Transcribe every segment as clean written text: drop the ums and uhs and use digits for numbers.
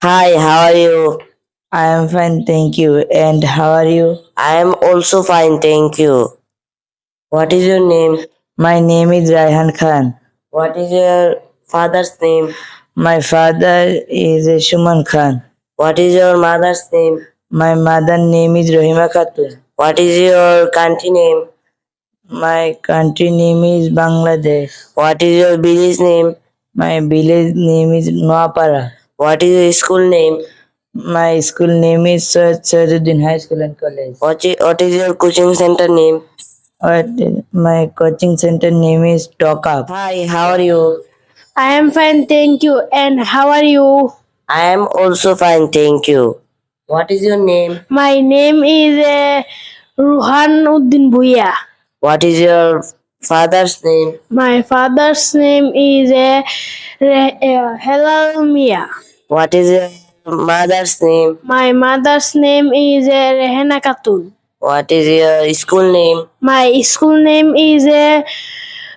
Hi, how are you? I am fine, thank you. And how are you? I am also fine, thank you. What is your name? My name is Raihan Khan. What is your father's name? My father is Shuman Khan. What is your mother's name? My mother name is Rohima Khatun. What is your country name? My country name is Bangladesh. What is your village name? My village name is Noapara. What is your school name? My school name is Sirajuddin High School and College. What is your coaching center name? My coaching center name is Talk Up. Hi, how are you? I am fine, thank you. And how are you? I am also fine, thank you. What is your name? My name is Ruhan Uddin Bhuya. What is your father's name? My father's name is Helal Mia. What is your mother's name? My mother's name is Rehena Khatun. What is your school name? My school name is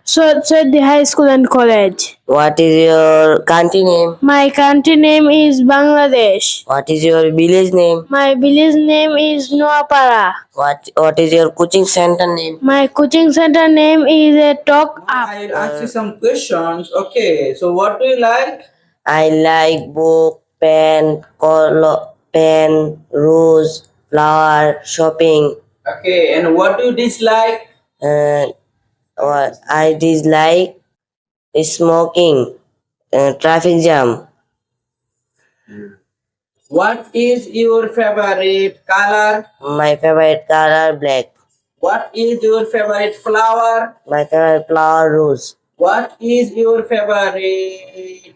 Swati High School and College. What is your country name? My country name is Bangladesh. What is your village name? My village name is Noapara. What is your coaching center name? My coaching center name is Talk Up. I will ask you some questions. Okay, so what do you like? I like book, pen, rose, flower, shopping. Okay, and what do you dislike? What I dislike is smoking, traffic jam. What is your favorite color? My favorite color black. What is your favorite flower? My favorite flower rose. What is your favorite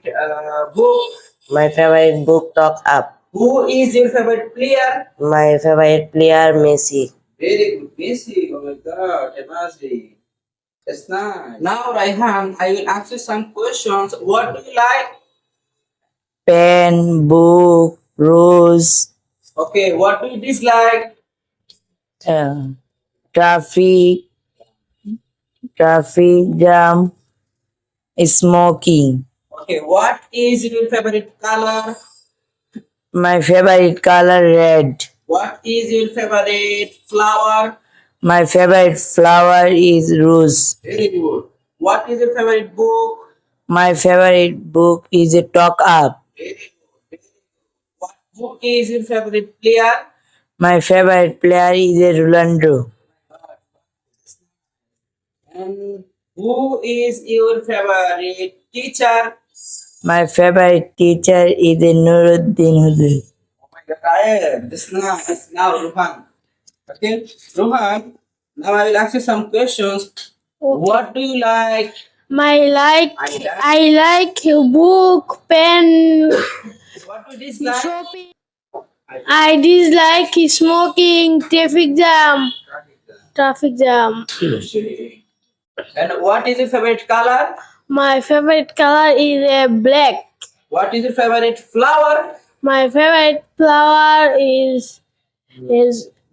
book? My favorite book Talk Up. Who is your favorite player? My favorite player Messi. Very good, Messi. Oh my God, Messi. That's nice. Now, Raihan, I will ask you some questions. What do you like? Pen, book, rose, Okay, what do you dislike? uh, traffic, traffic jam, smoking. Okay, what is your favorite color? My favorite color red. What is your favorite flower? My favorite flower is rose. Very good. What is your favorite book? My favorite book is a Talk Up. Very good. What book is your favorite player? My favorite player is a Rolando. And who is your favorite teacher? My favorite teacher is a Nuruddin Hudur. Oh my God, this now Ruhan. Okay, Ruhan. Now I will ask you some questions. What do you like? I like book, pen, What do you dislike? shopping. I dislike smoking, traffic jam. And what is your favorite color? My favorite color is black. What is your favorite flower? My favorite flower is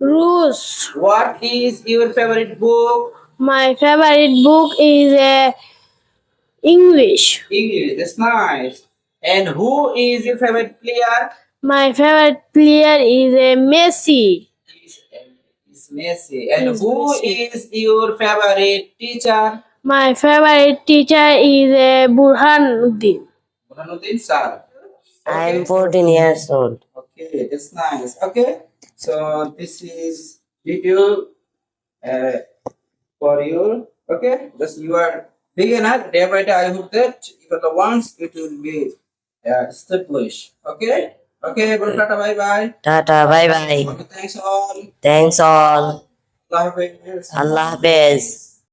rose. What is your favorite book? My favorite book is English. English. That's nice. And who is your favorite player? My favorite player is Messi. Is Messi. And Is who Messi. is your favorite teacher? My favorite teacher is Burhanuddin. Burhanuddin sir. I am 14 years old. Okay, that's nice. Okay, so this is video for you. Okay, just you are beginner. Day by day, I hope that if you're the ones, it will be established. Okay, okay, Tata, bye bye. Tata, bye bye. Okay, thanks all. Thanks all. Allah Hafiz. Allah Hafiz.